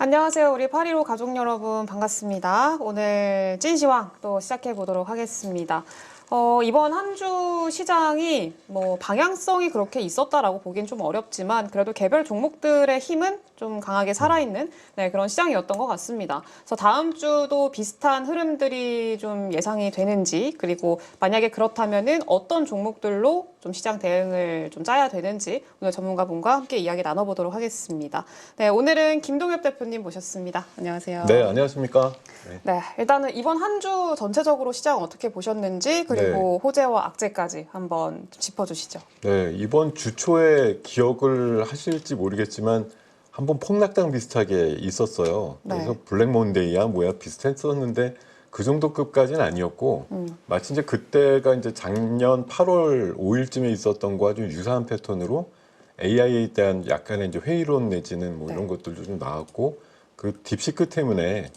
안녕하세요. 우리 815 가족 여러분 반갑습니다. 오늘 찐시황 또 시작해 보도록 하겠습니다. 이번 한 주 시장이 뭐 방향성이 그렇게 있었다라고 보기엔 좀 어렵지만 그래도 개별 종목들의 힘은 좀 강하게 살아있는 그런 시장이었던 것 같습니다. 그래서 다음 주도 비슷한 흐름들이 좀 예상이 되는지 그리고 만약에 그렇다면은 어떤 종목들로 좀 시장 대응을 좀 짜야 되는지 오늘 전문가분과 함께 이야기 나눠보도록 하겠습니다. 네, 오늘은 김동엽 대표님 모셨습니다. 안녕하세요. 네, 안녕하십니까? 네, 일단은 이번 한 주 전체적으로 시장 어떻게 보셨는지 그리고 호재와 악재까지 한번 짚어주시죠. 네, 이번 주 초에 기억을 하실지 모르겠지만 한번 폭락당 비슷하게 있었어요. 그래서 블랙 먼데이야 뭐야 비슷했었는데 그 정도 급까지는 아니었고 마치 이제 그때가 이제 작년 8월 5일쯤에 있었던 거와 좀 유사한 패턴으로 AI에 대한 약간의 이제 회의론 내지는 뭐 이런 것들도 좀 나왔고 그 딥시크 때문에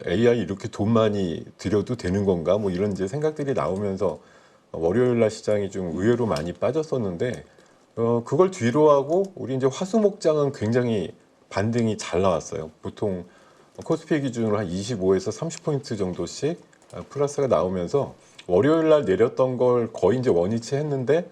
AI 이렇게 돈 많이 들여도 되는 건가 뭐 이런 이제 생각들이 나오면서 월요일 날 시장이 좀 의외로 많이 빠졌었는데 그걸 뒤로 하고 우리 이제 화수목장은 굉장히 반등이 잘 나왔어요. 보통 코스피 기준으로 한 25에서 30포인트 정도씩 플러스가 나오면서 월요일 날 내렸던 걸 거의 이제 원위치 했는데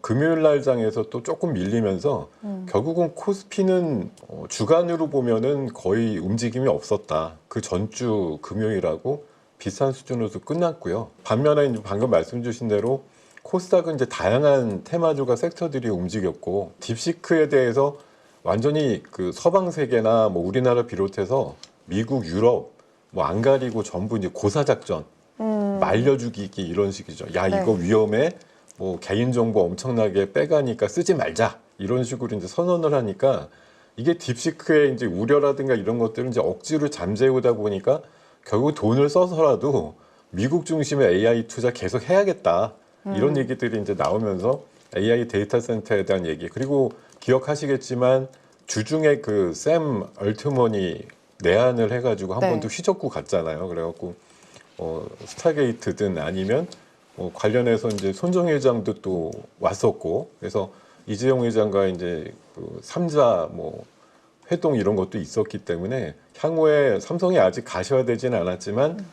금요일 날 장에서 또 조금 밀리면서 결국은 코스피는 주간으로 보면은 거의 움직임이 없었다. 그 전주 금요일하고 비슷한 수준으로 끝났고요. 반면에 이제 방금 말씀 주신 대로 코스닥은 이제 다양한 테마들과 섹터들이 움직였고 딥시크에 대해서 완전히 그 서방 세계나 뭐 우리나라 비롯해서 미국, 유럽 뭐 안 가리고 전부 이제 고사 작전 말려 죽이기 이런 식이죠. 야 이거 위험해. 뭐 개인정보 엄청나게 빼가니까 쓰지 말자 이런 식으로 이제 선언을 하니까 이게 딥시크의 이제 우려라든가 이런 것들을 이제 억지로 잠재우다 보니까 결국 돈을 써서라도 미국 중심의 AI 투자 계속 해야겠다 이런 얘기들이 이제 나오면서 AI 데이터 센터에 대한 얘기 그리고 기억하시겠지만 주중에 그 샘 얼트먼이 내한을 해가지고 한 번 더 휘젓고 갔잖아요. 그래갖고 스타게이트든 아니면 관련해서 이제 손정 회장도 또 왔었고 그래서 이재용 회장과 이제 그 3자 뭐 회동 이런 것도 있었기 때문에 향후에 삼성이 아직 가시화되지는 않았지만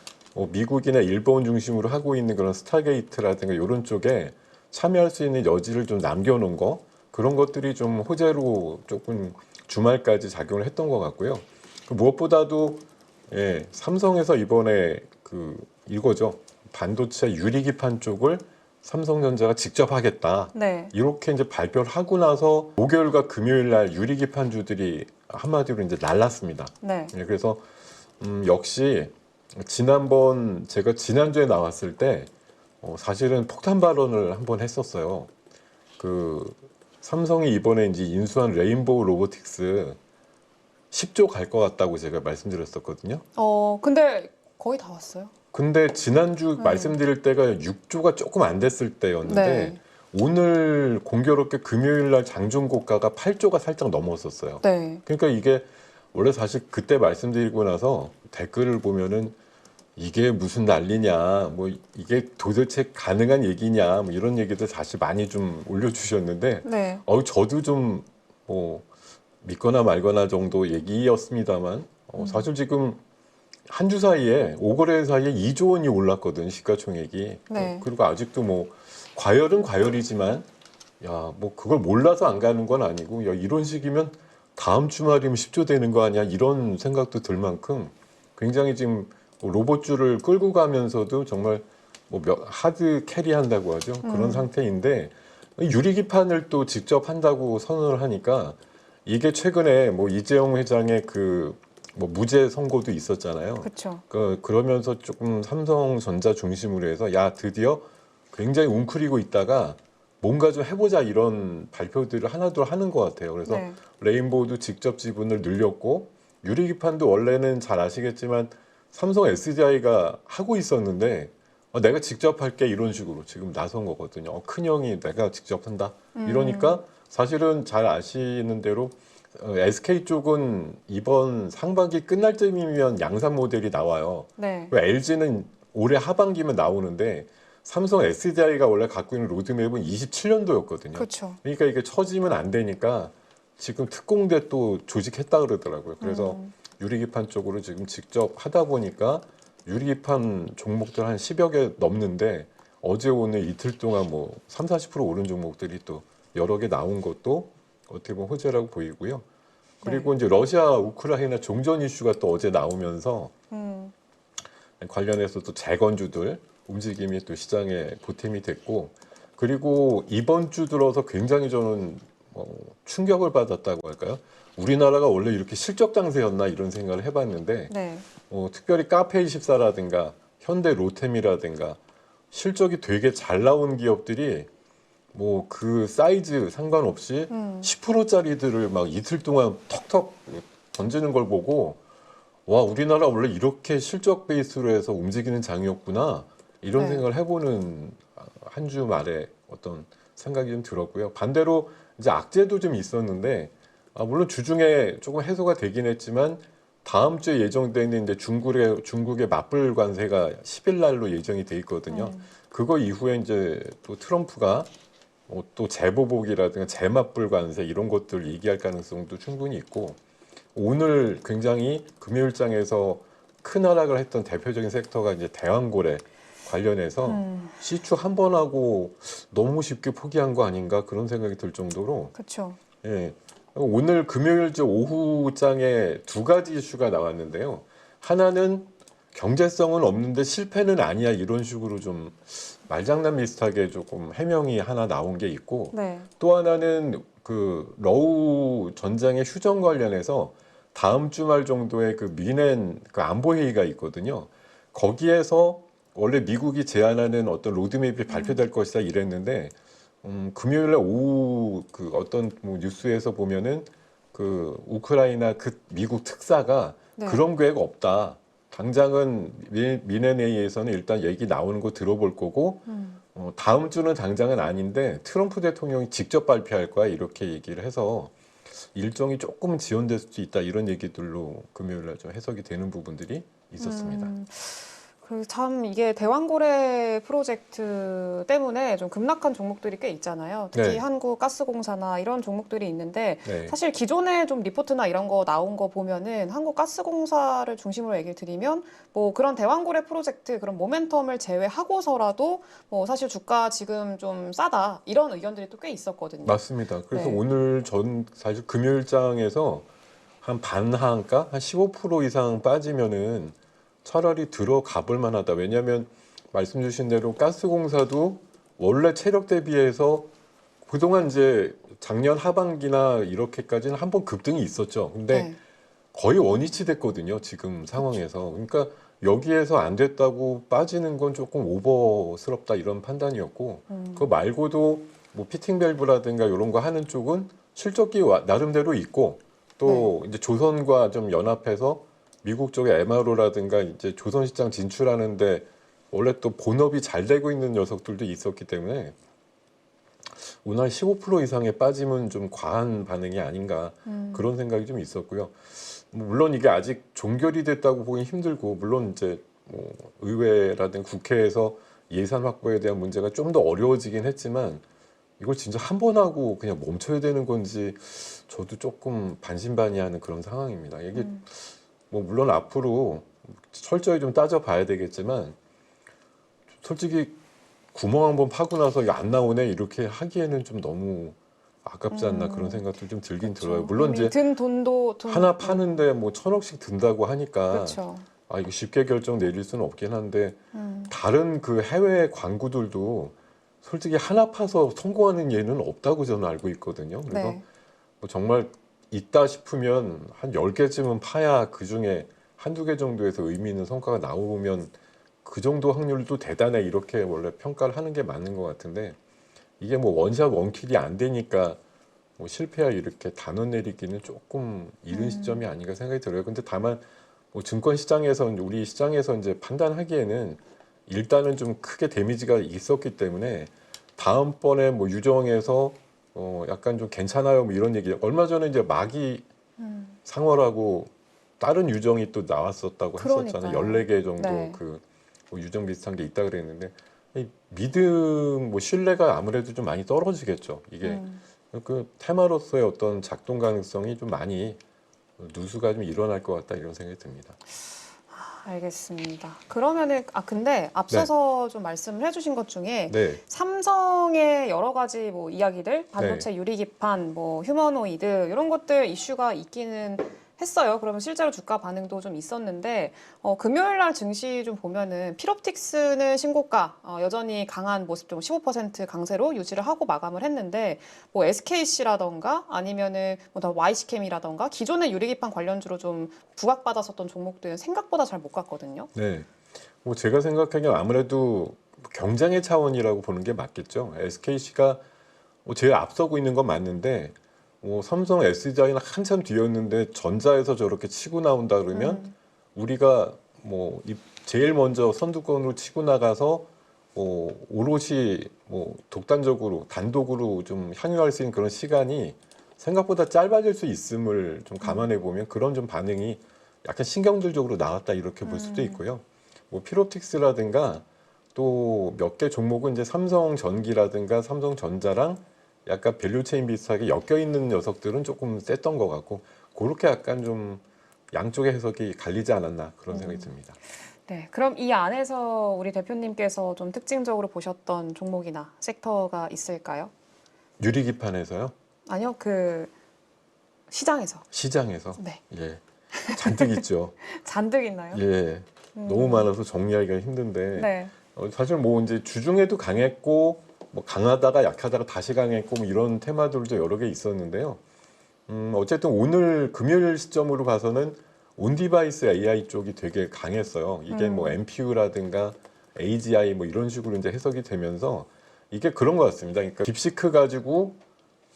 미국이나 일본 중심으로 하고 있는 그런 스타게이트라든가 이런 쪽에 참여할 수 있는 여지를 좀 남겨놓은 거 그런 것들이 좀 호재로 조금 주말까지 작용을 했던 것 같고요. 무엇보다도 삼성에서 이번에 그 이거죠. 반도체 유리기판 쪽을 삼성전자가 직접 하겠다. 이렇게 이제 발표를 하고 나서 목요일과 금요일 날 유리기판주들이 한마디로 이제 날랐습니다. 그래서 역시 지난번 제가 지난주에 나왔을 때 사실은 폭탄 발언을 한번 했었어요. 그 삼성이 이번에 이제 인수한 레인보우 로보틱스 10조 갈 것 같다고 제가 말씀드렸었거든요. 근데 거의 다 왔어요. 근데 지난주 말씀드릴 때가 6조가 조금 안 됐을 때였는데 오늘 공교롭게 금요일 날 장중 고가가 8조가 살짝 넘었었어요. 그러니까 이게 원래 사실 그때 말씀드리고 나서 댓글을 보면은 이게 무슨 난리냐, 뭐 이게 도대체 가능한 얘기냐, 뭐 이런 얘기들 사실 많이 좀 올려주셨는데, 저도 좀 뭐 믿거나 말거나 정도 얘기였습니다만, 사실 지금 한 주 사이에 5거래 사이에 2조 원이 올랐거든 시가총액이. 그리고 아직도 뭐 과열은 과열이지만, 야 뭐 그걸 몰라서 안 가는 건 아니고, 야 이런 식이면 다음 주말이면 10조 되는 거 아니야 이런 생각도 들 만큼 굉장히 지금 로봇주를 끌고 가면서도 정말 뭐 하드 캐리한다고 하죠. 그런 상태인데 유리기판을 또 직접 한다고 선언을 하니까 이게 최근에 뭐 이재용 회장의 그 뭐 무죄 선고도 있었잖아요. 그러면서 조금 삼성전자 중심으로 해서 야 드디어 굉장히 웅크리고 있다가 뭔가 좀 해보자 이런 발표들을 하나둘 하는 것 같아요. 그래서 레인보우도 직접 지분을 늘렸고 유리기판도 원래는 잘 아시겠지만 삼성 SDI가 하고 있었는데 내가 직접 할게 이런 식으로 지금 나선 거거든요. 큰형이 내가 직접 한다 이러니까 사실은 잘 아시는 대로 SK 쪽은 이번 상반기 끝날 쯤이면 양산 모델이 나와요. LG는 올해 하반기면 나오는데 삼성 SDI가 원래 갖고 있는 로드맵은 27년도였거든요. 그러니까 이게 처지면 안 되니까 지금 특공대 또 조직했다 그러더라고요. 그래서 유리기판 쪽으로 지금 직접 하다 보니까 유리기판 종목들 한 10여 개 넘는데 어제 오늘 이틀 동안 뭐 3, 40% 오른 종목들이 또 여러 개 나온 것도 어떻게 보면 호재라고 보이고요. 그리고 이제 러시아 우크라이나 종전 이슈가 또 어제 나오면서 관련해서 또 재건주들 움직임이 또 시장에 보탬이 됐고, 그리고 이번 주 들어서 굉장히 저는 충격을 받았다고 할까요? 우리나라가 원래 이렇게 실적 장세였나 이런 생각을 해봤는데 네. 특별히 카페24라든가 현대 로템이라든가 실적이 되게 잘 나온 기업들이 뭐 그 사이즈 상관없이 10%짜리들을 막 이틀 동안 턱턱 던지는 걸 보고, 와, 우리나라 원래 이렇게 실적 베이스로 해서 움직이는 장이었구나 이런 네. 생각을 해보는 한 주 말에 어떤 생각이 좀 들었고요. 반대로 이제 악재도 좀 있었는데, 물론 주중에 조금 해소가 되긴 했지만 다음 주에 예정돼 있는 이제 중국의 맞불 관세가 10일 날로 예정이 돼 있거든요. 그거 이후에 이제 또 트럼프가 또 재보복이라든가 재맞불 관세 이런 것들 얘기할 가능성도 충분히 있고, 오늘 굉장히 금요일장에서 큰 하락을 했던 대표적인 섹터가 이제 대왕고래 관련해서 시추 한 번 하고 너무 쉽게 포기한 거 아닌가 그런 생각이 들 정도로. 그렇죠. 예. 오늘 금요일 오후장에 두 가지 이슈가 나왔는데요. 하나는 경제성은 없는데 실패는 아니야 이런 식으로 좀 말장난 비슷하게 조금 해명이 하나 나온 게 있고, 네. 또 하나는 그 러우 전장의 휴전 관련해서 다음 주말 정도에 그 미넨 그 안보 회의가 있거든요. 거기에서 원래 미국이 제안하는 어떤 로드맵이 발표될 것이다 이랬는데, 금요일에 오후 그 어떤 뭐 뉴스에서 보면은 그 우크라이나 그 미국 특사가 네. 그런 계획 없다. 당장은 미넨 회의에서는 일단 얘기 나오는 거 들어볼 거고, 다음 주는 당장은 아닌데 트럼프 대통령이 직접 발표할 거야 이렇게 얘기를 해서 일정이 조금 지연될 수도 있다 이런 얘기들로 금요일날 좀 해석이 되는 부분들이 있었습니다. 참 이게 대왕고래 프로젝트 때문에 좀 급락한 종목들이 꽤 있잖아요. 특히 네. 한국가스공사나 이런 종목들이 있는데 네. 사실 기존에 좀 리포트나 이런 거 나온 거 보면은 한국가스공사를 중심으로 얘기를 드리면 뭐 그런 대왕고래 프로젝트 그런 모멘텀을 제외하고서라도 뭐 사실 주가 지금 좀 싸다 이런 의견들이 또 꽤 있었거든요. 맞습니다. 그래서 네. 오늘 전 사실 금요일장에서 한 반항가 한 15% 이상 빠지면은 차라리 들어가 볼 만하다. 왜냐하면 말씀 주신 대로 가스공사도 원래 체력 대비해서 그동안 이제 작년 하반기나 이렇게까지는 한 번 급등이 있었죠. 근데 네. 거의 원위치 됐거든요. 지금 상황에서. 그러니까 여기에서 안 됐다고 빠지는 건 조금 오버스럽다 이런 판단이었고, 그거 말고도 뭐 피팅 밸브라든가 이런 거 하는 쪽은 실적이 나름대로 있고, 또 이제 조선과 좀 연합해서 미국 쪽의 MRO라든가 이제 조선 시장 진출하는데 원래 또 본업이 잘 되고 있는 녀석들도 있었기 때문에 오늘 15% 이상의 빠짐은 좀 과한 반응이 아닌가 그런 생각이 좀 있었고요. 물론 이게 아직 종결이 됐다고 보기 힘들고, 물론 이제 뭐 의회라든가 국회에서 예산 확보에 대한 문제가 좀 더 어려워지긴 했지만 이걸 진짜 한 번 하고 그냥 멈춰야 되는 건지 저도 조금 반신반의하는 그런 상황입니다. 이게 뭐 물론 앞으로 철저히 좀 따져봐야 되겠지만 솔직히 구멍 한번 파고 나서 이거 안 나오네 이렇게 하기에는 좀 너무 아깝지 않나 그런 생각도 좀 들긴 들어요. 물론 이제 든 돈도 하나 파는데 뭐 1,000억씩 든다고 하니까 그렇죠. 이거 쉽게 결정 내릴 수는 없긴 한데, 다른 그 해외 광구들도 솔직히 하나 파서 성공하는 예는 없다고 저는 알고 있거든요. 그래서 네. 뭐 정말 있다 싶으면 한 10개쯤은 파야 그중에 한두 개 정도에서 의미 있는 성과가 나오면 그 정도 확률도 대단해 이렇게 원래 평가를 하는 게 맞는 것 같은데, 이게 뭐 원샷 원킬이 안 되니까 뭐 실패야 이렇게 단언 내리기는 조금 이른 시점이 아닌가 생각이 들어요. 근데 다만 뭐 증권 시장에서 우리 시장에서 이제 판단하기에는 일단은 좀 크게 데미지가 있었기 때문에 다음번에 뭐 유정에서 약간 좀 괜찮아요 뭐 이런 얘기, 얼마 전에 이제 마기 상어라고 다른 유정이 또 나왔었다고 했었잖아요. 그러니까요. 14개 정도 네. 뭐 유정 비슷한 게 있다 그랬는데, 이 믿음 뭐 신뢰가 아무래도 좀 많이 떨어지겠죠. 이게 그 테마로서의 어떤 작동 가능성이 좀 많이 누수가 좀 일어날 것 같다 이런 생각이 듭니다. 알겠습니다. 그러면은 근데 앞서서 좀 말씀을 해주신 것 중에 네, 삼성의 여러 가지 뭐 이야기들, 반도체 유리 기판, 뭐 휴머노이드 이런 것들 이슈가 있기는 했어요. 그러면 실제로 주가 반응도 좀 있었는데 금요일 날 증시 좀 보면은 필옵틱스는 신고가 여전히 강한 모습 좀 15% 강세로 유지를 하고 마감을 했는데 뭐 SKC라던가 아니면은 뭐더 YC캠이라던가 기존의 유리기판 관련주로 좀 부각받았었던 종목들은 생각보다 잘 못 갔거든요. 네. 뭐 제가 생각하기엔 아무래도 경쟁의 차원이라고 보는 게 맞겠죠. SKC가 제일 앞서고 있는 건 맞는데 삼성 SDI는 한참 뒤였는데 전자에서 저렇게 치고 나온다 그러면 우리가 제일 먼저 선두권으로 치고 나가서 오롯이 독단적으로 단독으로 좀 향유할 수 있는 그런 시간이 생각보다 짧아질 수 있음을 좀 감안해 보면 그런 좀 반응이 약간 신경질적으로 나왔다 이렇게 볼 수도 있고요. 필옵틱스라든가 또 몇 개 종목은 이제 삼성전기라든가 삼성전자랑 약간 밸류체인 비슷하게 엮여 있는 녀석들은 조금 셌던 것 같고 그렇게 약간 좀 양쪽의 해석이 갈리지 않았나 그런 생각이 듭니다. 네, 그럼 이 안에서 우리 대표님께서 좀 특징적으로 보셨던 종목이나 섹터가 있을까요? 유리기판에서요? 아니요, 그 시장에서. 시장에서? 네, 예, 잔뜩 있죠. 잔뜩 있나요? 예, 너무 많아서 정리하기가 힘든데 네, 사실 이제 주중에도 강했고 강하다가 약하다가 다시 강했고 이런 테마들도 여러 개 있었는데요. 어쨌든 오늘 금요일 시점으로 봐서는 온디바이스 AI 쪽이 되게 강했어요. 이게 MPU라든가 AGI 이런 식으로 이제 해석이 되면서 이게 그런 것 같습니다. 그러니까 딥시크 가지고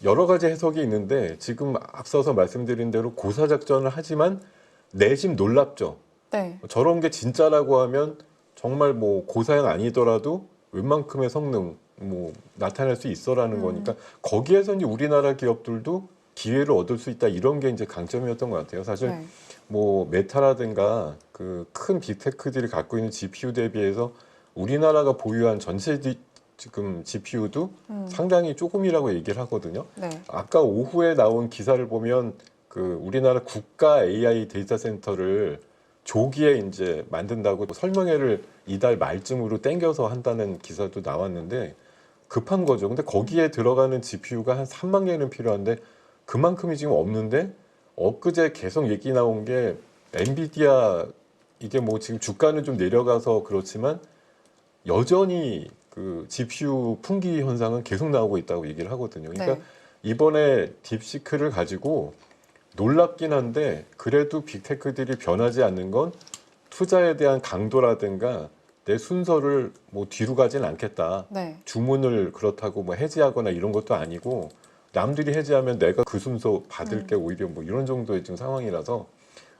여러 가지 해석이 있는데 지금 앞서서 말씀드린 대로 고사 작전을 하지만 내심 놀랍죠. 네, 저런 게 진짜라고 하면 정말 고사양 아니더라도 웬만큼의 성능 나타낼 수 있어라는 거니까 거기에서 이제 우리나라 기업들도 기회를 얻을 수 있다 이런 게 이제 강점이었던 것 같아요. 사실 네. 메타라든가 그 큰 빅테크들이 갖고 있는 GPU 대비해서 우리나라가 보유한 전체 지금 GPU도 상당히 조금이라고 얘기를 하거든요. 네. 아까 오후에 나온 기사를 보면 그 우리나라 국가 AI 데이터 센터를 조기에 이제 만든다고 설명회를 이달 말쯤으로 땡겨서 한다는 기사도 나왔는데 급한 거죠. 근데 거기에 들어가는 GPU가 한 3만 개는 필요한데 그만큼이 지금 없는데 엊그제 계속 얘기 나온 게 엔비디아 이게 지금 주가는 좀 내려가서 그렇지만 여전히 그 GPU 풍기 현상은 계속 나오고 있다고 얘기를 하거든요. 그러니까 네. 이번에 딥시크를 가지고 놀랍긴 한데 그래도 빅테크들이 변하지 않는 건 투자에 대한 강도라든가 내 순서를 뒤로 가진 않겠다. 네. 주문을 그렇다고 해지하거나 이런 것도 아니고 남들이 해지하면 내가 그 순서 받을게 오히려 이런 정도의 지금 상황이라서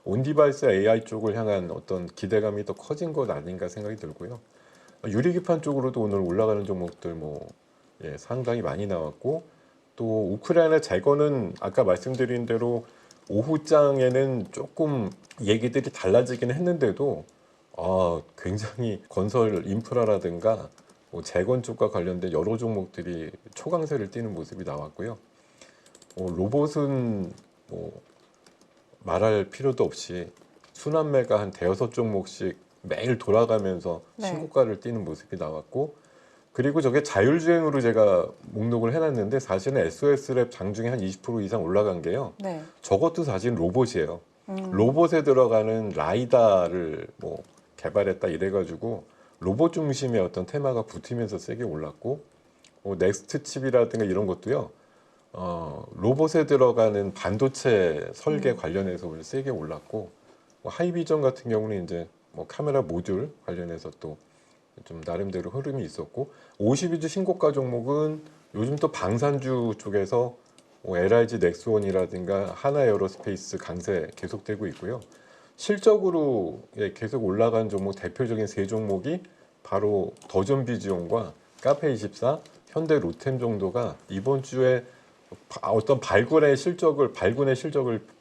온디바이스 AI 쪽을 향한 어떤 기대감이 더 커진 것 아닌가 생각이 들고요. 유리기판 쪽으로도 오늘 올라가는 종목들 상당히 많이 나왔고 또 우크라이나 재건은 아까 말씀드린 대로 오후장에는 조금 얘기들이 달라지긴 했는데도 굉장히 건설 인프라라든가 재건 쪽과 관련된 여러 종목들이 초강세를 띠는 모습이 나왔고요. 로봇은 말할 필요도 없이 순환매가 한 대여섯 종목씩 매일 돌아가면서 네. 신고가를 띠는 모습이 나왔고 그리고 저게 자율주행으로 제가 목록을 해놨는데 사실은 SOS랩 장중에 한 20% 이상 올라간 게요. 네. 저것도 사실 로봇이에요. 로봇에 들어가는 라이다를 개발했다 이래가지고 로봇 중심의 어떤 테마가 붙으면서 세게 올랐고 넥스트 칩이라든가 이런 것도요. 로봇에 들어가는 반도체 설계 관련해서 오늘 세게 올랐고 하이비전 같은 경우는 이제 카메라 모듈 관련해서 또 좀 나름대로 흐름이 있었고 52주 신고가 종목은 요즘 또 방산주 쪽에서 LIG 넥스원이라든가 하나에어로스페이스 강세 계속되고 있고요. 실적으로 계속 올라간 종목 대표적인 세 종목이 바로 더존비지온과 카페24, 현대 로템 정도가 이번 주에 어떤 발군의 실적을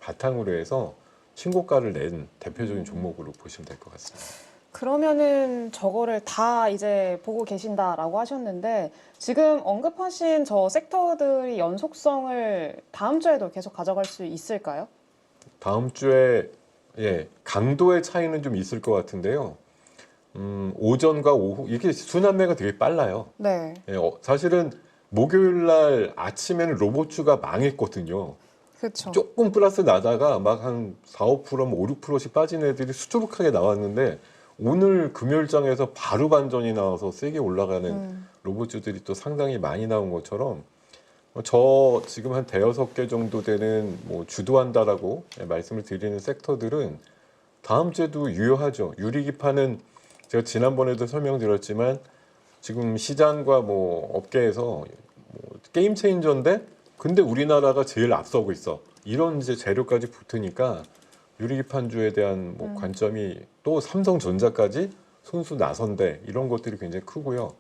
바탕으로 해서 신고가를 낸 대표적인 종목으로 보시면 될 것 같습니다. 그러면은 저거를 다 이제 보고 계신다라고 하셨는데 지금 언급하신 저 섹터들이 연속성을 다음 주에도 계속 가져갈 수 있을까요? 다음 주에 강도의 차이는 좀 있을 것 같은데요. 오전과 오후 이게 순환매가 되게 빨라요. 네, 사실은 목요일 날 아침에는 로봇주가 망했거든요. 그렇죠. 조금 플러스 나다가 막 한 4, 5%, 5, 6%씩 빠진 애들이 수두룩하게 나왔는데 오늘 금요일장에서 바로 반전이 나와서 세게 올라가는 로봇주들이 또 상당히 많이 나온 것처럼 저 지금 한 대여섯 개 정도 되는 뭐 주도한다라고 말씀을 드리는 섹터들은 다음 주에도 유효하죠. 유리기판은 제가 지난번에도 설명드렸지만 지금 시장과 뭐 업계에서 뭐 게임 체인저인데 근데 우리나라가 제일 앞서고 있어. 이런 이제 재료까지 붙으니까 유리기판주에 대한 뭐 관점이 또 삼성전자까지 손수 나선대 이런 것들이 굉장히 크고요.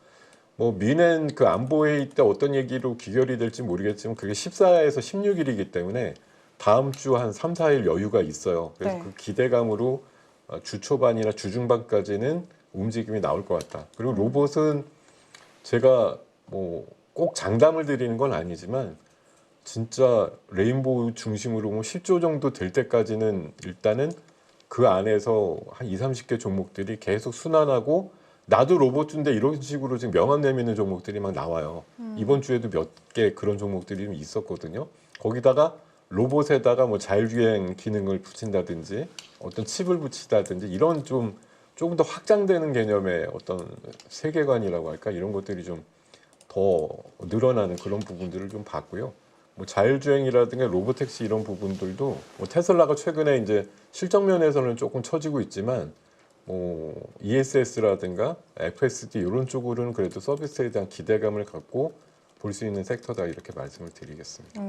뭐 미넨 그 안보회의 때 어떤 얘기로 기결이 될지 모르겠지만 그게 14에서 16일이기 때문에 다음 주 한 3, 4일 여유가 있어요. 그래서 네. 그 기대감으로 주 초반이나 주 중반까지는 움직임이 나올 것 같다. 그리고 로봇은 제가 뭐 꼭 장담을 드리는 건 아니지만 진짜 레인보우 중심으로 뭐 10조 정도 될 때까지는 일단은 그 안에서 한 2, 30개 종목들이 계속 순환하고 나도 로봇주인데 이런 식으로 지금 명함 내미는 종목들이 막 나와요. 이번 주에도 몇 개 그런 종목들이 좀 있었거든요. 거기다가 로봇에다가 뭐 자율주행 기능을 붙인다든지 어떤 칩을 붙이다든지 이런 좀 조금 더 확장되는 개념의 어떤 세계관이라고 할까 이런 것들이 좀 더 늘어나는 그런 부분들을 좀 봤고요. 뭐 자율주행이라든가 로보택시 이런 부분들도 뭐 테슬라가 최근에 이제 실적 면에서는 조금 처지고 있지만 뭐 ESS라든가 FSD 이런 쪽으로는 그래도 서비스에 대한 기대감을 갖고 볼 수 있는 섹터다 이렇게 말씀을 드리겠습니다.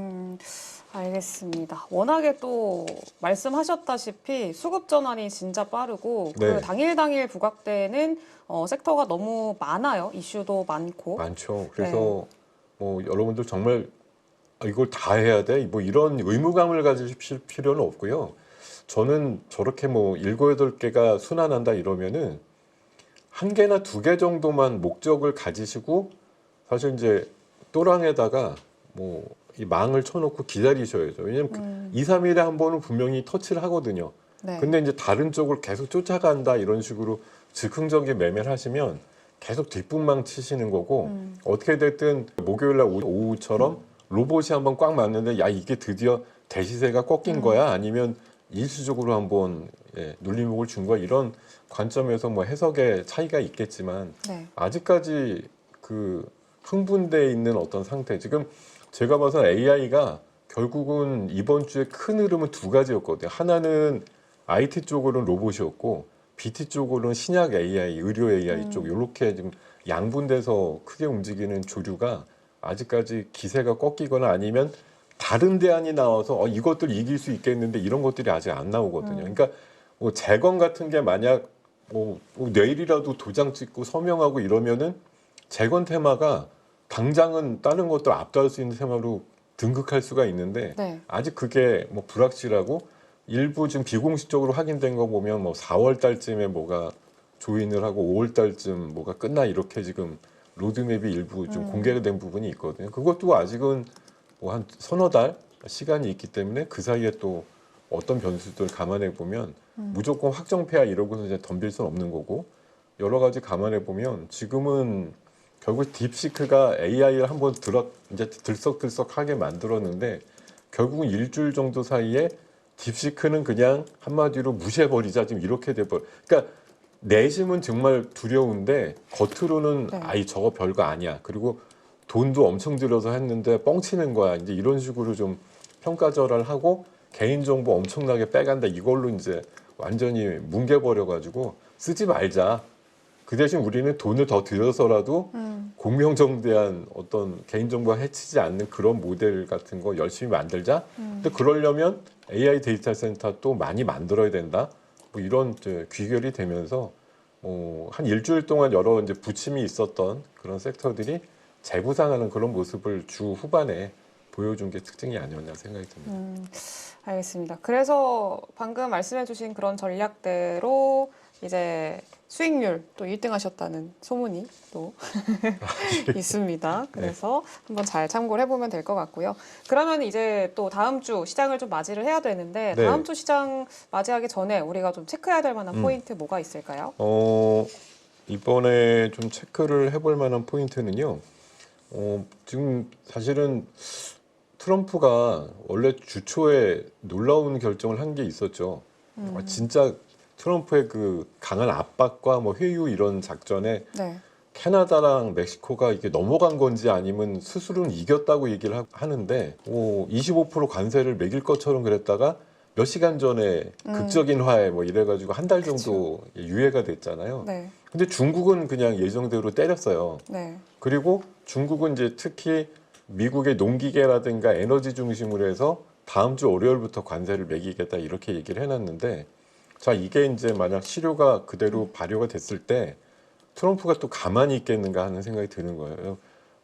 알겠습니다. 워낙에 또 말씀하셨다시피 수급 전환이 진짜 빠르고 네. 그 당일 부각되는 섹터가 너무 많아요. 이슈도 많고. 많죠. 그래서 뭐 여러분들 정말 이걸 다 해야 돼? 뭐 이런 의무감을 가지실 필요는 없고요. 저는 저렇게 뭐 7, 8개가 순환한다 이러면은 한 개나 두 개 정도만 목적을 가지시고 사실 이제 또랑에다가 뭐 이 망을 쳐놓고 기다리셔야죠. 왜냐면 2, 3일에 한 번은 분명히 터치를 하거든요. 네. 근데 이제 다른 쪽을 계속 쫓아간다 이런 식으로 즉흥적인 매매를 하시면 계속 뒷분망 치시는 거고 어떻게 됐든 목요일 날 오후처럼 로봇이 한번 꽉 맞는데 야 이게 드디어 대시세가 꺾인 거야 아니면 일시적으로 한번 눌림목을 준 거야 이런 관점에서 뭐 해석의 차이가 있겠지만 네. 아직까지 그 흥분돼 있는 어떤 상태 지금 제가 봐서 AI가 결국은 이번 주에 큰 흐름은 두 가지였거든요. 하나는 IT 쪽으로는 로봇이었고 BT 쪽으로는 신약 AI, 의료 AI 쪽 이렇게 지금 양분돼서 크게 움직이는 조류가 아직까지 기세가 꺾이거나 아니면 다른 대안이 나와서 이것들 이길 수 있겠는데 이런 것들이 아직 안 나오거든요. 그러니까 뭐 재건 같은 게 만약 뭐 내일이라도 도장 찍고 서명하고 이러면은 재건 테마가 당장은 다른 것들 압도할 수 있는 테마로 등극할 수가 있는데 네. 아직 그게 뭐 불확실하고 일부 지금 비공식적으로 확인된 거 보면 뭐 4월 달쯤에 뭐가 조인을 하고 5월 달쯤 뭐가 끝나 이렇게 지금 로드맵이 일부 좀 공개가 된 부분이 있거든요. 그것도 아직은 뭐 한 서너 달 시간이 있기 때문에 그 사이에 또 어떤 변수들 감안해 보면 무조건 확정패야 이러고서 이제 덤빌 수는 없는 거고 여러 가지 감안해 보면 지금은 결국 딥시크가 AI를 한번 이제 들썩들썩하게 만들었는데 결국은 일주일 정도 사이에 딥시크는 그냥 한마디로 무시해버리자 지금 이렇게 돼버려. 그러니까 내심은 정말 두려운데 겉으로는 네. 아이 저거 별거 아니야. 그리고 돈도 엄청 들여서 했는데 뻥치는 거야. 이제 이런 식으로 좀 평가절하를 하고 개인정보 엄청나게 빼간다. 이걸로 이제 완전히 뭉개버려가지고 쓰지 말자. 그 대신 우리는 돈을 더 들여서라도 공명정대한 어떤 개인정보가 해치지 않는 그런 모델 같은 거 열심히 만들자. 근데 그러려면 AI 데이터 센터 또 많이 만들어야 된다. 뭐 이런 이제 귀결이 되면서 한 일주일 동안 여러 이제 부침이 있었던 그런 섹터들이 재부상하는 그런 모습을 주 후반에 보여준 게 특징이 아니었나 생각이 듭니다. 알겠습니다. 그래서 방금 말씀해주신 그런 전략대로 이제 수익률 또 1등 하셨다는 소문이 또 있습니다. 그래서 한번 잘 참고를 해보면 될 것 같고요. 그러면 이제 또 다음 주 시장을 좀 맞이를 해야 되는데 네. 다음 주 시장 맞이하기 전에 우리가 좀 체크해야 될 만한 포인트 뭐가 있을까요? 이번에 좀 체크를 해볼 만한 포인트는요. 지금 사실은 트럼프가 원래 주초에 놀라운 결정을 한 게 있었죠. 진짜 트럼프의 그 강한 압박과 뭐 회유 이런 작전에 네. 캐나다랑 멕시코가 이게 넘어간 건지 아니면 스스로는 이겼다고 얘기를 하는데 25% 관세를 매길 것처럼 그랬다가 몇 시간 전에 극적인 화해 뭐 이래가지고 한 달 정도 유예가 됐잖아요. 네. 근데 중국은 그냥 예정대로 때렸어요. 네. 그리고 중국은 이제 특히 미국의 농기계라든가 에너지 중심으로 해서 다음 주 월요일부터 관세를 매기겠다 이렇게 얘기를 해놨는데 자 이게 이제 만약 실효가 그대로 발효가 됐을 때 트럼프가 또 가만히 있겠는가 하는 생각이 드는 거예요.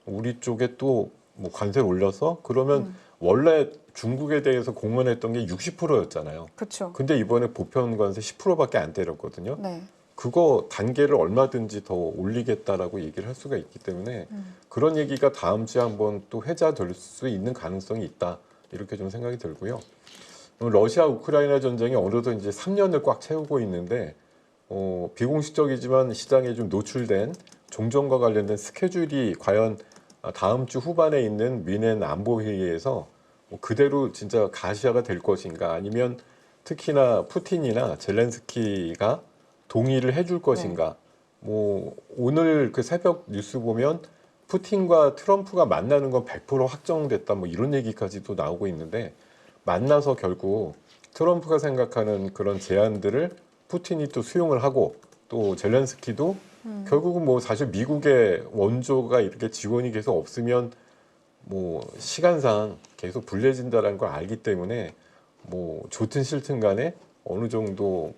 우리 쪽에 또 뭐 관세를 올려서 그러면 원래 중국에 대해서 공언했던 게 60%였잖아요. 그렇죠. 근데 이번에 보편 관세 10%밖에 안 때렸거든요. 네. 그거 단계를 얼마든지 더 올리겠다라고 얘기를 할 수가 있기 때문에 그런 얘기가 다음 주에 한번 또 회자될 수 있는 가능성이 있다. 이렇게 좀 생각이 들고요. 러시아 우크라이나 전쟁이 어느덧 이제 3년을 꽉 채우고 있는데 비공식적이지만 시장에 좀 노출된 종전과 관련된 스케줄이 과연 다음 주 후반에 있는 미넨 안보회의에서 그대로 진짜 가시화가 될 것인가 아니면 특히나 푸틴이나 젤렌스키가 동의를 해줄 것인가 뭐 오늘 그 새벽 뉴스 보면 푸틴과 트럼프가 만나는 건 100% 확정됐다 뭐 이런 얘기까지도 나오고 있는데 만나서 결국 트럼프가 생각하는 그런 제안들을 푸틴이 또 수용을 하고 또 젤렌스키도 결국은 뭐 사실 미국의 원조가 이렇게 지원이 계속 없으면 뭐 시간상 계속 불리해진다는 걸 알기 때문에 뭐 좋든 싫든 간에 어느 정도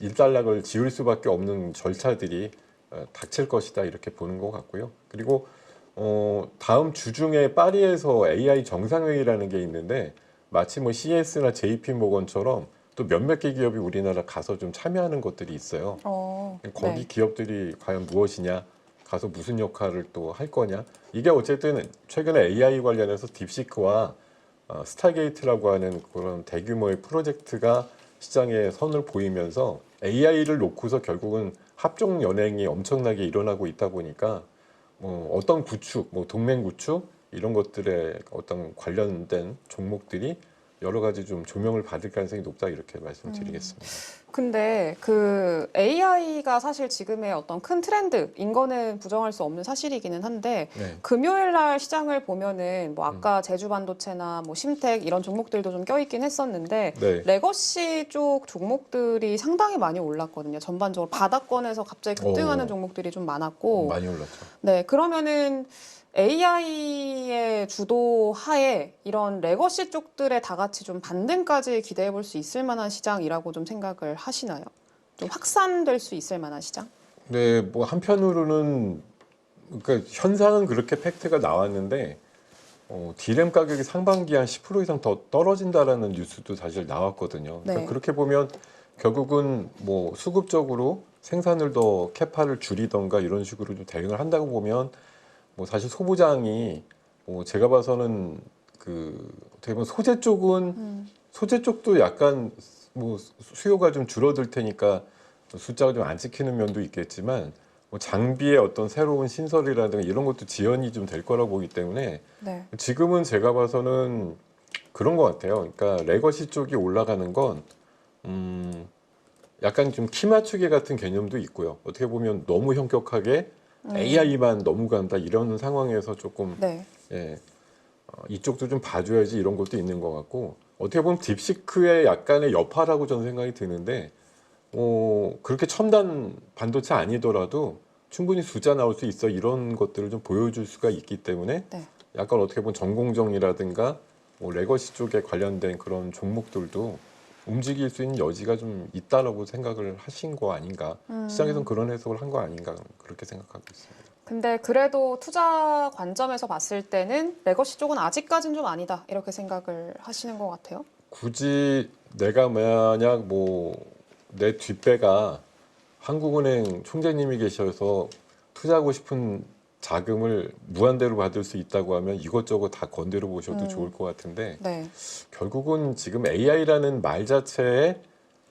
일단락을 지을 수밖에 없는 절차들이 닥칠 것이다 이렇게 보는 것 같고요. 그리고 다음 주 중에 파리에서 AI 정상회의라는 게 있는데 마치 뭐 CS나 JP 모건처럼 또 몇몇 개 기업이 우리나라 가서 좀 참여하는 것들이 있어요. 거기 네. 기업들이 과연 무엇이냐, 가서 무슨 역할을 또 할 거냐. 이게 어쨌든 최근에 AI 관련해서 딥시크와 스타게이트라고 하는 그런 대규모의 프로젝트가 시장에 선을 보이면서 AI를 놓고서 결국은 합종 연행이 엄청나게 일어나고 있다 보니까 뭐 어떤 구축, 뭐 동맹 구축 이런 것들에 어떤 관련된 종목들이 여러 가지 좀 조명을 받을 가능성이 높다 이렇게 말씀드리겠습니다. 근데 그 AI가 사실 지금의 어떤 큰 트렌드인 거는 부정할 수 없는 사실이기는 한데 네. 금요일 날 시장을 보면은 뭐 아까 제주 반도체나 뭐 심텍 이런 종목들도 좀 껴있긴 했었는데 네. 레거시 쪽 종목들이 상당히 많이 올랐거든요. 전반적으로 바닥권에서 갑자기 급등하는 오. 종목들이 좀 많았고 많이 올랐죠. 네, 그러면은 AI의 주도 하에 이런 레거시 쪽들의 다 같이 좀 반등까지 기대해 볼 수 있을 만한 시장이라고 좀 생각을 하시나요? 좀 확산될 수 있을 만한 시장? 네, 뭐 한편으로는 그러니까 현상은 그렇게 팩트가 나왔는데 디램 가격이 상반기에 한 10% 이상 더 떨어진다라는 뉴스도 사실 나왔거든요. 그러니까 네. 그렇게 보면 결국은 뭐 수급적으로 생산을 더 캐파를 줄이던가 이런 식으로 좀 대응을 한다고 보면 뭐 사실 소부장이 제가 봐서는 그 어떻게 보면 소재 쪽은 소재 쪽도 약간 뭐 수요가 좀 줄어들 테니까 숫자가 좀 안 찍히는 면도 있겠지만 뭐 장비의 어떤 새로운 신설이라든가 이런 것도 지연이 좀 될 거라고 보기 때문에 네. 지금은 제가 봐서는 그런 것 같아요. 그러니까 레거시 쪽이 올라가는 건 약간 좀 키 맞추기 같은 개념도 있고요. 어떻게 보면 너무 현격하게 AI만 너무 간다 이런 상황에서 조금 네. 예, 이쪽도 좀 봐줘야지 이런 것도 있는 것 같고 어떻게 보면 딥시크의 약간의 여파라고 저는 생각이 드는데 그렇게 첨단 반도체 아니더라도 충분히 숫자 나올 수 있어 이런 것들을 좀 보여줄 수가 있기 때문에 네. 약간 어떻게 보면 전공정이라든가 뭐 레거시 쪽에 관련된 그런 종목들도 움직일 수 있는 여지가 좀 있다라고 생각을 하신 거 아닌가 시장에서는 그런 해석을 한 거 아닌가 그렇게 생각하고 있습니다. 근데 그래도 투자 관점에서 봤을 때는 레거시 쪽은 아직까진 좀 아니다 이렇게 생각을 하시는 것 같아요. 굳이 내가 만약 뭐 내 뒷배가 한국은행 총재님이 계셔서 투자하고 싶은 자금을 무한대로 받을 수 있다고 하면 이것저것 다 건드려 보셔도 좋을 것 같은데 네. 결국은 지금 AI라는 말 자체의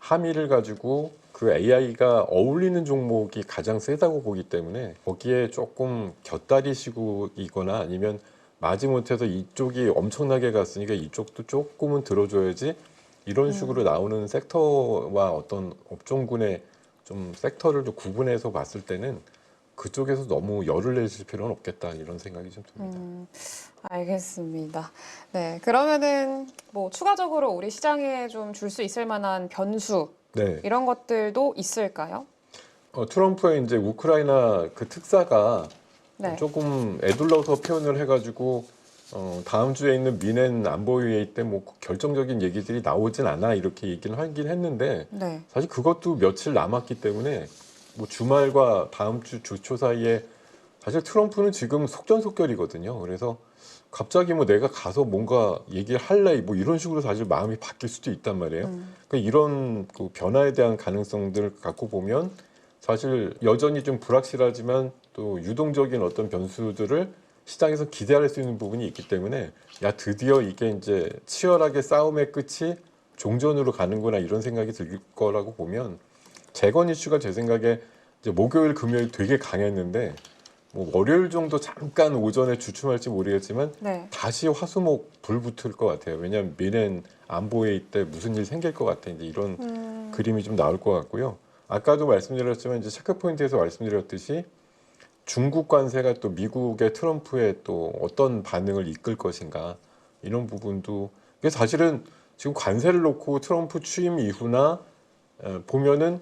함의를 가지고 그 AI가 어울리는 종목이 가장 세다고 보기 때문에 거기에 조금 곁다리식이거나 아니면 마지못해서 이쪽이 엄청나게 갔으니까 이쪽도 조금은 들어줘야지 이런 식으로 나오는 섹터와 어떤 업종군의 좀 섹터를 좀 구분해서 봤을 때는 그쪽에서 너무 열을 내실 필요는 없겠다 이런 생각이 좀 듭니다. 알겠습니다. 네, 그러면은 뭐 추가적으로 우리 시장에 좀 줄 수 있을 만한 변수 네, 이런 것들도 있을까요? 트럼프의 이제 우크라이나 그 특사가 네. 조금 애둘러서 표현을 해가지고 다음 주에 있는 미넨 안보회의 때 뭐 결정적인 얘기들이 나오진 않아 이렇게 얘기를 하긴 했는데 네. 사실 그것도 며칠 남았기 때문에 뭐 주말과 다음 주 주초 사이에 사실 트럼프는 지금 속전속결이거든요. 그래서 갑자기 뭐 내가 가서 뭔가 얘기를 할래 뭐 이런 식으로 사실 마음이 바뀔 수도 있단 말이에요. 그러니까 이런 그 변화에 대한 가능성들을 갖고 보면 사실 여전히 좀 불확실하지만 또 유동적인 어떤 변수들을 시장에서 기대할 수 있는 부분이 있기 때문에 야 드디어 이게 이제 치열하게 싸움의 끝이 종전으로 가는구나 이런 생각이 들 거라고 보면 재건 이슈가 제 생각에 이제 목요일 금요일 되게 강했는데 뭐 월요일 정도 잠깐 오전에 주춤할지 모르겠지만 네. 다시 화수목 불 붙을 것 같아요. 왜냐하면 미넨 안보회의 때 무슨 일 생길 것 같아 이제 이런 그림이 좀 나올 것 같고요. 아까도 말씀드렸지만 이제 체크 포인트에서 말씀드렸듯이 중국 관세가 또 미국의 트럼프의 또 어떤 반응을 이끌 것인가 이런 부분도 이게 사실은 지금 관세를 놓고 트럼프 취임 이후나 보면은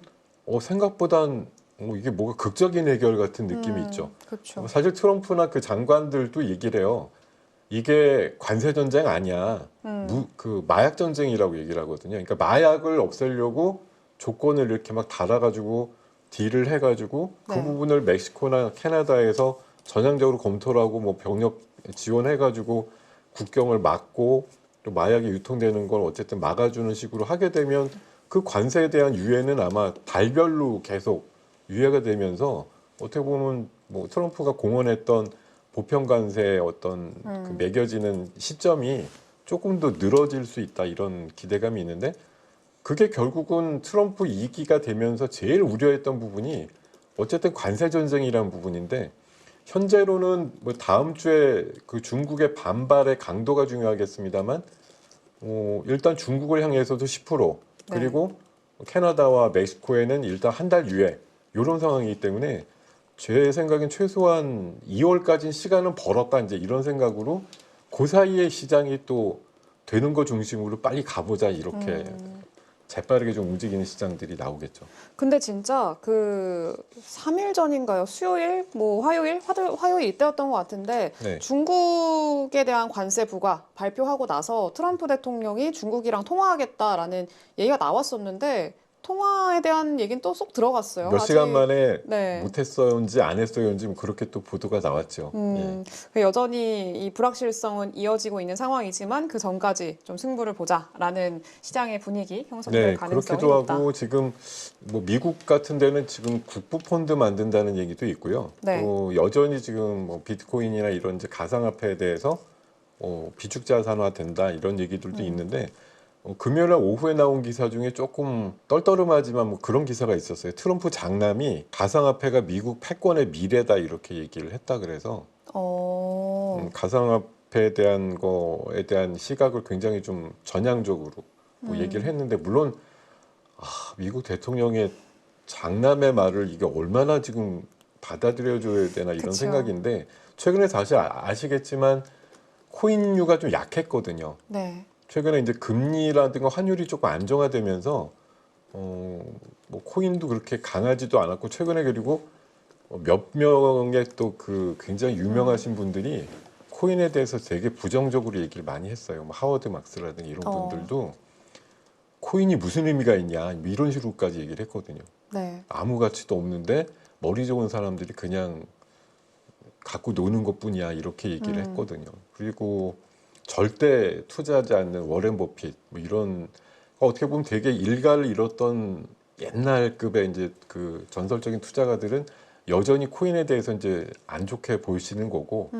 생각보단 이게 뭐가 극적인 해결 같은 느낌이 있죠. 그렇죠. 사실 트럼프나 그 장관들도 얘기를 해요. 이게 관세 전쟁 아니야. 그 마약 전쟁이라고 얘기를 하거든요. 그러니까 마약을 없애려고 조건을 이렇게 막 달아가지고 딜을 해가지고 그 네. 부분을 멕시코나 캐나다에서 전향적으로 검토를 하고 뭐 병력 지원해가지고 국경을 막고 또 마약이 유통되는 걸 어쨌든 막아주는 식으로 하게 되면 그 관세에 대한 유예는 아마 달별로 계속 유예가 되면서 어떻게 보면 뭐 트럼프가 공언했던 보편 관세의 어떤 그 매겨지는 시점이 조금 더 늘어질 수 있다 이런 기대감이 있는데 그게 결국은 트럼프 2기가 되면서 제일 우려했던 부분이 어쨌든 관세 전쟁이라는 부분인데 현재로는 뭐 다음 주에 그 중국의 반발의 강도가 중요하겠습니다만 일단 중국을 향해서도 10% 그리고 캐나다와 멕시코에는 일단 한 달 유예 이런 상황이기 때문에 제 생각엔 최소한 2월까지는 시간은 벌었다 이제 이런 생각으로 그 사이에 시장이 또 되는 거 중심으로 빨리 가보자 이렇게 재빠르게 좀 움직이는 시장들이 나오겠죠. 근데 진짜 그 3일 전인가요? 수요일, 뭐 화요일 이때였던 것 같은데 네. 중국에 대한 관세 부과 발표하고 나서 트럼프 대통령이 중국이랑 통화하겠다라는 얘기가 나왔었는데 통화에 대한 얘기는 또 쏙 들어갔어요. 몇 시간 아직 만에 네. 못했어요인지 안 했어요인지 뭐 그렇게 또 보도가 나왔죠. 여전히 이 불확실성은 이어지고 있는 상황이지만 그 전까지 좀 승부를 보자라는 시장의 분위기 형성될 네, 가능성이 그렇기도 높다. 하고 지금 뭐 미국 같은 데는 지금 국부 펀드 만든다는 얘기도 있고요. 네. 또 여전히 지금 뭐 비트코인이나 이런 이제 가상화폐에 대해서 비축자산화 된다 이런 얘기들도 있는데 금요일 날 오후에 나온 기사 중에 조금 떨떠름하지만 뭐 그런 기사가 있었어요. 트럼프 장남이 가상화폐가 미국 패권의 미래다 이렇게 얘기를 했다 그래서 가상화폐에 대한 거에 대한 시각을 굉장히 좀 전향적으로 뭐 얘기를 했는데 물론 미국 대통령의 장남의 말을 이게 얼마나 지금 받아들여줘야 되나 이런 그쵸. 생각인데 최근에 사실 아시겠지만 코인류가 좀 약했거든요. 네. 최근에 이제 금리라든가 환율이 조금 안정화되면서 뭐 코인도 그렇게 강하지도 않았고 최근에 그리고 몇 명의 또 그 굉장히 유명하신 분들이 코인에 대해서 되게 부정적으로 얘기를 많이 했어요. 뭐 하워드 막스라든가 이런 분들도 코인이 무슨 의미가 있냐 이런 식으로까지 얘기를 했거든요. 네. 아무 가치도 없는데 머리 좋은 사람들이 그냥 갖고 노는 것뿐이야 이렇게 얘기를 했거든요. 그리고 절대 투자하지 않는 워렌 버핏 뭐 이런 어떻게 보면 되게 일가를 잃었던 옛날급의 이제 그 전설적인 투자가들은 여전히 코인에 대해서 이제 안 좋게 보시는 거고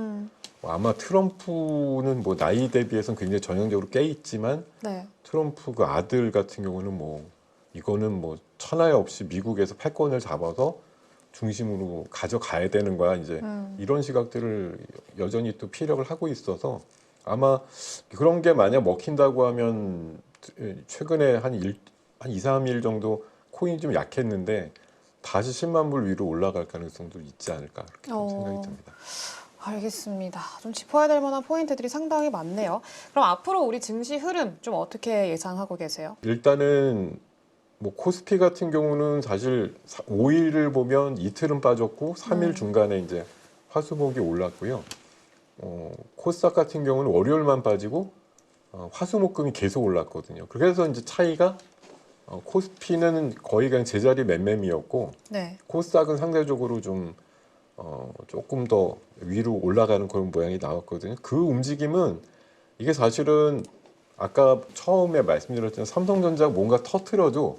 아마 트럼프는 뭐 나이 대비해서는 굉장히 전형적으로 깨 있지만 네. 트럼프 그 아들 같은 경우는 뭐 이거는 뭐 천하에 없이 미국에서 패권을 잡아서 중심으로 가져가야 되는 거야 이제 이런 시각들을 여전히 또 피력을 하고 있어서 아마 그런 게 만약 먹힌다고 하면 최근에 한 2, 3일 정도 코인이 좀 약했는데 다시 10만 불 위로 올라갈 가능성도 있지 않을까 그렇게 좀 생각이 듭니다. 알겠습니다. 좀 짚어야 될 만한 포인트들이 상당히 많네요. 그럼 앞으로 우리 증시 흐름 좀 어떻게 예상하고 계세요? 일단은 뭐 코스피 같은 경우는 사실 5일을 보면 이틀은 빠졌고 3일 중간에 이제 화수목이 올랐고요. 코스닥 같은 경우는 월요일만 빠지고 화수목금이 계속 올랐거든요. 그래서 이제 차이가 코스피는 거의 그냥 제자리 맴맴이었고 네. 코스닥은 상대적으로 좀 조금 더 위로 올라가는 그런 모양이 나왔거든요. 그 움직임은 이게 사실은 아까 처음에 말씀드렸지만 삼성전자가 뭔가 터트려도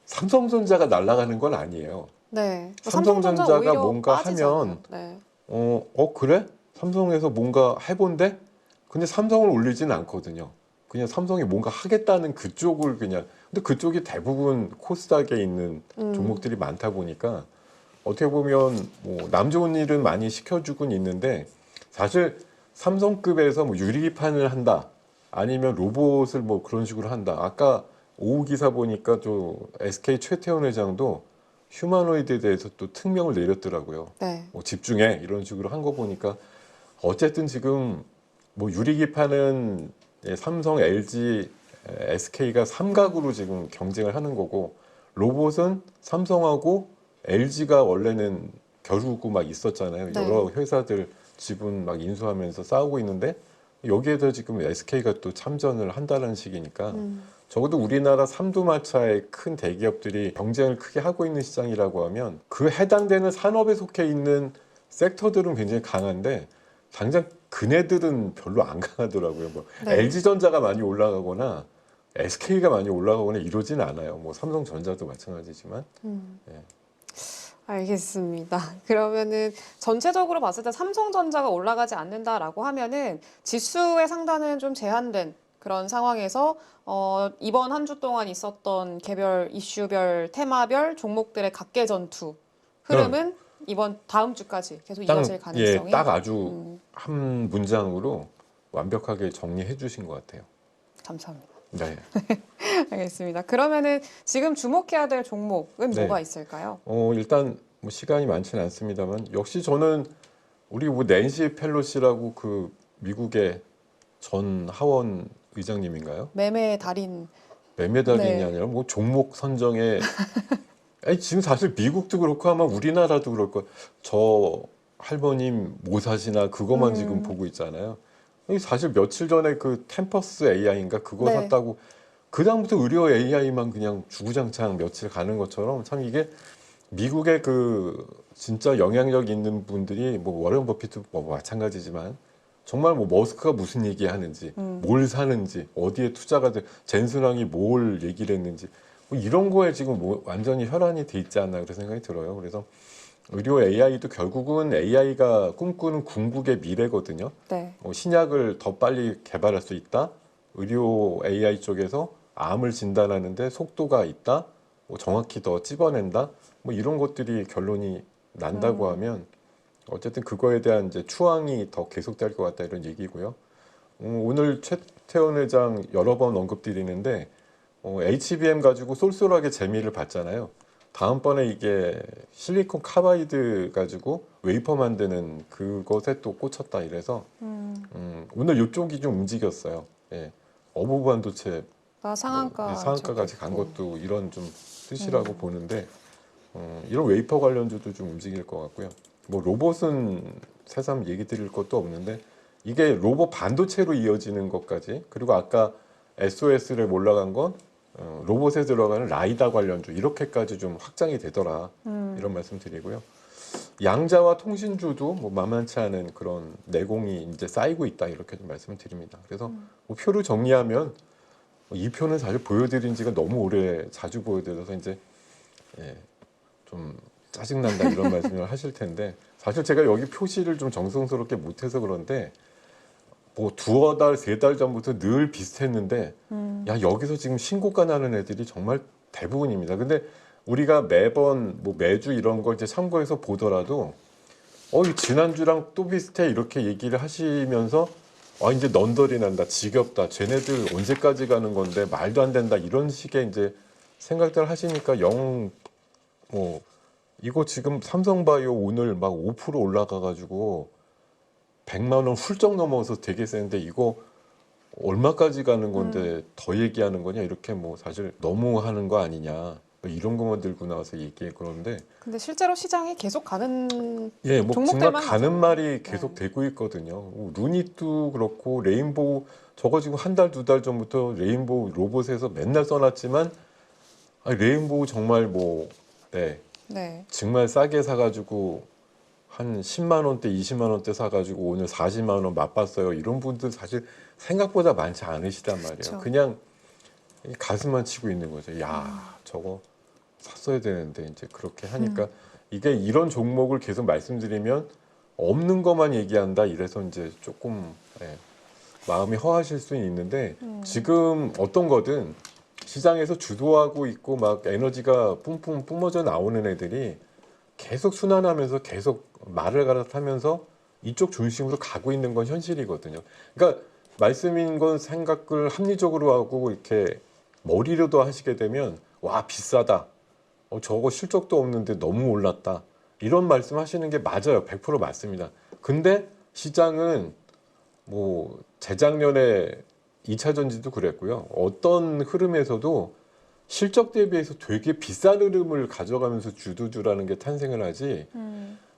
삼성전자가 날아가는 건 아니에요. 네. 삼성전자가 오히려 뭔가 빠지잖아요. 하면 네. 그래? 삼성에서 뭔가 해본대? 근데 삼성을 올리지는 않거든요. 그냥 삼성이 뭔가 하겠다는 그쪽을 그냥 근데 그쪽이 대부분 코스닥에 있는 종목들이 많다 보니까 어떻게 보면 뭐 남 좋은 일은 많이 시켜주곤 있는데 사실 삼성급에서 뭐 유리기판을 한다 아니면 로봇을 뭐 그런 식으로 한다. 아까 오후 기사 보니까 또 SK 최태원 회장도 휴머노이드에 대해서 또 특명을 내렸더라고요. 네. 뭐 집중해 이런 식으로 한 거 보니까 어쨌든 지금 뭐 유리기판은 삼성, LG, SK가 삼각으로 지금 경쟁을 하는 거고 로봇은 삼성하고 LG가 원래는 겨루고 막 있었잖아요. 네. 여러 회사들 지분 막 인수하면서 싸우고 있는데 여기에서 지금 SK가 또 참전을 한다는 식이니까 적어도 우리나라 삼두마차의 큰 대기업들이 경쟁을 크게 하고 있는 시장이라고 하면 그 해당되는 산업에 속해 있는 섹터들은 굉장히 강한데 당장 그네들은 별로 안 강하더라고요. 뭐 네. LG전자가 많이 올라가거나 SK가 많이 올라가거나 이러진 않아요. 뭐 삼성전자도 마찬가지지만. 예. 알겠습니다. 그러면은 전체적으로 봤을 때 삼성전자가 올라가지 않는다라고 하면은 지수의 상단은 좀 제한된 그런 상황에서 이번 한 주 동안 있었던 개별 이슈별 테마별 종목들의 각계 전투 흐름은 이번 다음 주까지 계속 이어질 가능성이 딱 아주 한 문장으로 완벽하게 정리해 주신 것 같아요. 감사합니다. 네. 알겠습니다. 그러면은 지금 주목해야 될 종목은 네. 뭐가 있을까요? 일단 뭐 시간이 많지는 않습니다만 역시 저는 우리 뭐 낸시 펠로시라고 그 미국의 전 하원 의장님인가요? 매매 달인. 매매 달인이 네. 아니라 뭐 종목 선정에 아니 지금 사실 미국도 그렇고 아마 우리나라도 그럴 거. 저 할머님 뭐 사시나 그것만 지금 보고 있잖아요. 사실 며칠 전에 그 템퍼스 AI인가 그거 네. 샀다고 그 다음부터 의료 AI만 그냥 주구장창 며칠 가는 것처럼 참 이게 미국의 그 진짜 영향력 있는 분들이 뭐 워런 버핏도 뭐 마찬가지지만 정말 뭐 머스크가 무슨 얘기 하는지 뭘 사는지 어디에 투자가 돼 젠슨왕이 뭘 얘기를 했는지 뭐 이런 거에 지금 뭐 완전히 혈안이 돼 있지 않나 그런 생각이 들어요. 그래서 의료 AI도 결국은 AI가 꿈꾸는 궁극의 미래거든요. 네. 신약을 더 빨리 개발할 수 있다. 의료 AI 쪽에서 암을 진단하는데 속도가 있다. 뭐 정확히 더 찝어낸다. 뭐 이런 것들이 결론이 난다고 하면 어쨌든 그거에 대한 이제 추앙이 더 계속될 것 같다 이런 얘기고요. 오늘 최태원 회장 여러 번 언급드리는데 HBM 가지고 쏠쏠하게 재미를 봤잖아요. 다음번에 이게 실리콘 카바이드 가지고 웨이퍼 만드는 그것에 또 꽂혔다 이래서 오늘 이쪽이 좀 움직였어요. 예. 어부 반도체 상한가까지 간 것도 이런 좀 뜻이라고 보는데 이런 웨이퍼 관련주도 좀 움직일 것 같고요. 뭐 로봇은 새삼 얘기 드릴 것도 없는데 이게 로봇 반도체로 이어지는 것까지 그리고 아까 SOS를 올라간 건 로봇에 들어가는 라이다 관련주 이렇게까지 좀 확장이 되더라 이런 말씀 드리고요. 양자와 통신주도 뭐 만만치 않은 그런 내공이 이제 쌓이고 있다 이렇게 좀 말씀을 드립니다. 그래서 뭐 표를 정리하면 이 표는 사실 보여드린 지가 너무 오래 자주 보여드려서 이제 예, 좀 짜증난다 이런 말씀을 하실 텐데 사실 제가 여기 표시를 좀 정성스럽게 못해서 그런데 뭐 두어 달, 세 달 전부터 늘 비슷했는데 야 여기서 지금 신고가 나는 애들이 정말 대부분입니다. 근데 우리가 매번 뭐 매주 이런 걸 이제 참고해서 보더라도 이 지난주랑 또 비슷해 이렇게 얘기를 하시면서 이제 넌덜이 난다, 지겹다, 쟤네들 언제까지 가는 건데 말도 안 된다 이런 식의 이제 생각들 하시니까 영 뭐 이거 지금 삼성바이오 오늘 막 5% 올라가가지고 100만 원 훌쩍 넘어서 되게 센데 이거 얼마까지 가는 건데 더 얘기하는 거냐 이렇게 뭐 사실 너무 하는 거 아니냐 뭐 이런 것만 들고 나와서 얘기해 그러는데 근데 실제로 시장이 계속 가는 예, 뭐 정말 종목들만 가는 가죠. 말이 계속 되고 있거든요. 루닛도 그렇고 레인보우 저거 지금 한 달, 두 달 전부터 레인보우 로봇에서 맨날 써놨지만 레인보우 정말 뭐 네, 네. 정말 싸게 사가지고 한 10만 원대, 20만 원대 사가지고 오늘 40만 원 맛봤어요. 이런 분들 사실 생각보다 많지 않으시단 말이에요. 그쵸. 그냥 가슴만 치고 있는 거죠. 야, 저거 샀어야 되는데 이제 그렇게 하니까 이게 이런 종목을 계속 말씀드리면 없는 것만 얘기한다 이래서 이제 조금 마음이 허하실 수는 있는데 지금 어떤 거든 시장에서 주도하고 있고 막 에너지가 뿜뿜 뿜어져 나오는 애들이 계속 순환하면서 계속 말을 갈아타면서 이쪽 중심으로 가고 있는 건 현실이거든요. 그러니까 말씀인 건 생각을 합리적으로 하고 이렇게 머리로도 하시게 되면 와 비싸다. 저거 실적도 없는데 너무 올랐다. 이런 말씀 하시는 게 맞아요. 100% 맞습니다. 근데 시장은 뭐 재작년에 2차 전지도 그랬고요. 어떤 흐름에서도 실적 대비해서 되게 비싼 흐름을 가져가면서 주도주라는 게 탄생을 하지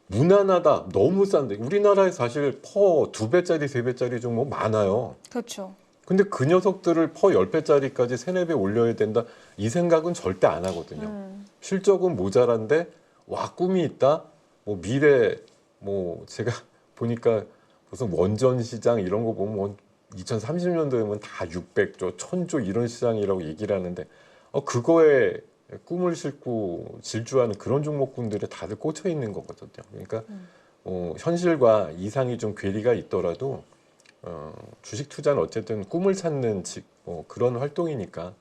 무난하다, 너무 싼데 우리나라에 사실 퍼 2배짜리, 3배짜리 종목 많아요. 그렇죠. 근데 그 녀석들을 퍼 10배짜리까지 3, 4배 올려야 된다 이 생각은 절대 안 하거든요. 실적은 모자란데 와 꿈이 있다. 뭐 미래 뭐 제가 보니까 무슨 원전 시장 이런 거 보면 2030년도에면 다 600조, 1000조 이런 시장이라고 얘기를 하는데 그거에 꿈을 싣고 질주하는 그런 종목군들이 다들 꽂혀 있는 거거든요. 그러니까 현실과 이상이 좀 괴리가 있더라도 주식 투자는 어쨌든 꿈을 찾는 그런 활동이니까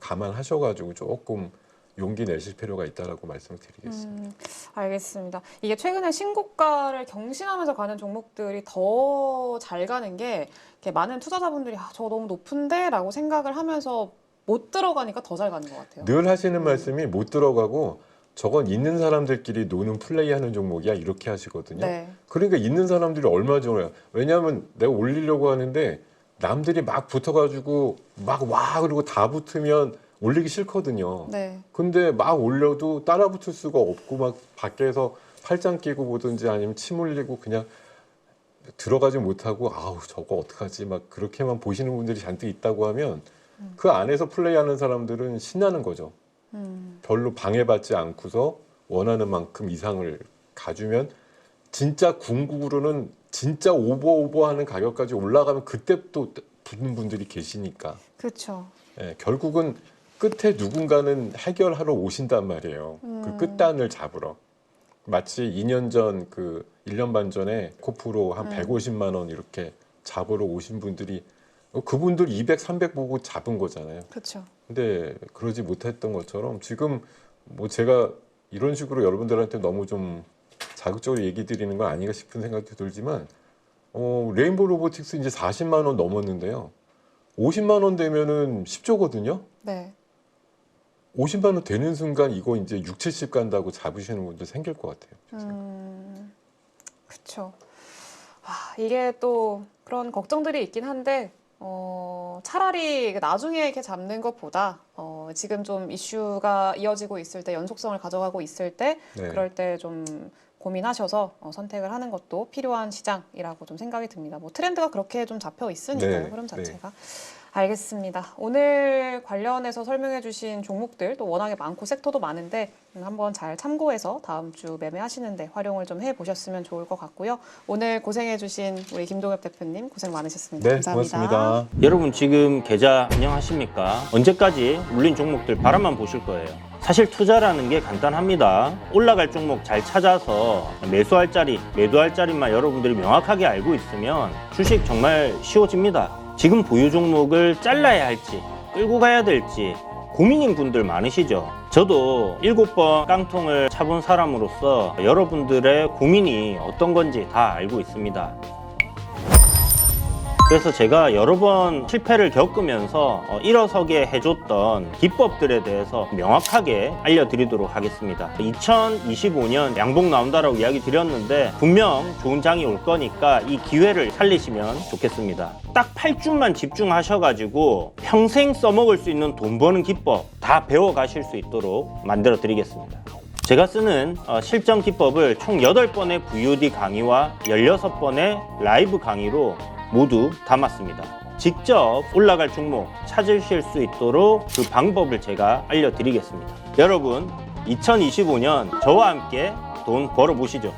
감안하셔가지고 조금 용기 내실 필요가 있다라고 말씀을 드리겠습니다. 알겠습니다. 이게 최근에 신고가를 경신하면서 가는 종목들이 더 잘 가는 게 이렇게 많은 투자자분들이 저거 너무 높은데? 라고 생각을 하면서 못 들어가니까 더 잘 가는 것 같아요. 늘 하시는 말씀이 못 들어가고 저건 있는 사람들끼리 노는 플레이하는 종목이야 이렇게 하시거든요. 네. 그러니까 있는 사람들이 얼마 좋아요. 왜냐하면 내가 올리려고 하는데 남들이 막 붙어가지고 막 와 그리고 다 붙으면 올리기 싫거든요. 네. 근데 막 올려도 따라 붙을 수가 없고 막 밖에서 팔짱 끼고 보든지 아니면 침 흘리고 그냥 들어가지 못하고 아우 저거 어떡하지 막 그렇게만 보시는 분들이 잔뜩 있다고 하면 그 안에서 플레이하는 사람들은 신나는 거죠. 별로 방해받지 않고서 원하는 만큼 이상을 가주면 진짜 궁극으로는 진짜 오버하는 가격까지 올라가면 그때 또 붙는 분들이 계시니까. 그렇죠. 결국은 끝에 누군가는 해결하러 오신단 말이에요. 그 끝단을 잡으러. 마치 2년 전, 1년 반 전에 코프로 한 150만 원 이렇게 잡으러 오신 분들이 그분들 200, 300 보고 잡은 거잖아요. 그렇죠. 근데 그러지 못했던 것처럼 지금 뭐 제가 이런 식으로 여러분들한테 너무 좀 자극적으로 얘기 드리는 건 아닌가 싶은 생각도 들지만 레인보우 로보틱스 이제 40만 원 넘었는데요. 50만 원 되면은 10조거든요. 네. 50만 원 되는 순간 이거 이제 6, 70 간다고 잡으시는 분들 생길 것 같아요. 그렇죠. 이게 또 그런 걱정들이 있긴 한데 차라리 나중에 이렇게 잡는 것보다 지금 좀 이슈가 이어지고 있을 때 연속성을 가져가고 있을 때 네. 그럴 때 좀 고민하셔서 선택을 하는 것도 필요한 시장이라고 좀 생각이 듭니다. 뭐 트렌드가 그렇게 좀 잡혀 있으니까요. 네, 흐름 자체가. 알겠습니다. 오늘 관련해서 설명해 주신 종목들 또 워낙에 많고 섹터도 많은데 한번 잘 참고해서 다음 주 매매하시는데 활용을 좀 해보셨으면 좋을 것 같고요. 오늘 고생해 주신 우리 김동엽 대표님 고생 많으셨습니다. 네, 감사합니다. 고맙습니다. 여러분 지금 계좌 안녕하십니까? 언제까지 물린 종목들 바라만 보실 거예요. 사실 투자라는 게 간단합니다. 올라갈 종목 잘 찾아서 매수할 자리, 매도할 자리만 여러분들이 명확하게 알고 있으면 주식 정말 쉬워집니다. 지금 보유 종목을 잘라야 할지 끌고 가야 될지 고민인 분들 많으시죠? 저도 7번 깡통을 차본 사람으로서 여러분들의 고민이 어떤 건지 다 알고 있습니다. 그래서 제가 여러 번 실패를 겪으면서 일어서게 해줬던 기법들에 대해서 명확하게 알려드리도록 하겠습니다. 2025년 양봉 나온다라고 이야기 드렸는데 분명 좋은 장이 올 거니까 이 기회를 살리시면 좋겠습니다. 딱 8주만 집중하셔가지고 평생 써먹을 수 있는 돈 버는 기법 다 배워가실 수 있도록 만들어 드리겠습니다. 제가 쓰는 실전 기법을 총 8번의 VOD 강의와 16번의 라이브 강의로 모두 담았습니다. 직접 올라갈 종목 찾으실 수 있도록 그 방법을 제가 알려드리겠습니다. 여러분, 2025년 저와 함께 돈 벌어보시죠.